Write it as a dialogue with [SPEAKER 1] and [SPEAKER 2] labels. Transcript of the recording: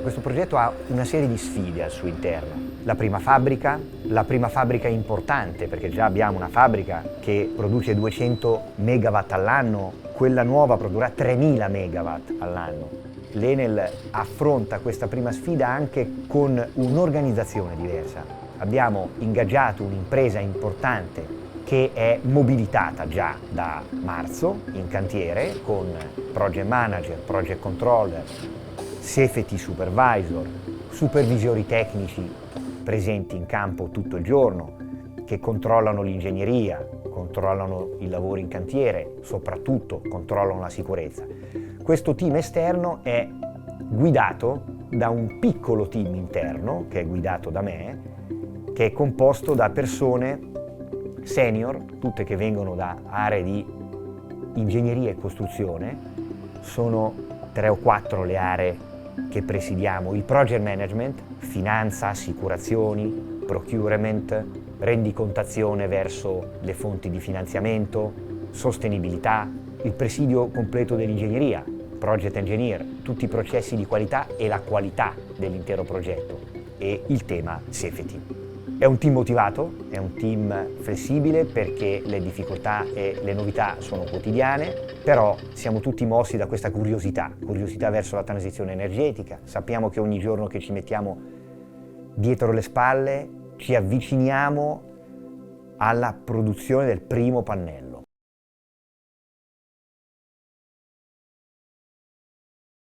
[SPEAKER 1] Questo progetto ha una serie di sfide al suo interno. La prima fabbrica importante, perché già abbiamo una fabbrica che produce 200 megawatt all'anno, quella nuova produrrà 3000 megawatt all'anno. L'Enel affronta questa prima sfida anche con un'organizzazione diversa. Abbiamo ingaggiato un'impresa importante che è mobilitata già da marzo in cantiere con project manager, project controller, safety supervisor, supervisori tecnici presenti in campo tutto il giorno, che controllano l'ingegneria, controllano il lavoro in cantiere, soprattutto controllano la sicurezza. Questo team esterno è guidato da un piccolo team interno, che è guidato da me, che è composto da persone senior, tutte che vengono da aree di ingegneria e costruzione. Sono 3 o 4 le aree che presidiamo: il project management, finanza, assicurazioni, procurement, rendicontazione verso le fonti di finanziamento, sostenibilità, il presidio completo dell'ingegneria, project engineer, tutti i processi di qualità e la qualità dell'intero progetto, e il tema safety. È un team motivato, è un team flessibile perché le difficoltà e le novità sono quotidiane, però siamo tutti mossi da questa curiosità verso la transizione energetica. Sappiamo che ogni giorno che ci mettiamo dietro le spalle ci avviciniamo alla produzione del primo pannello.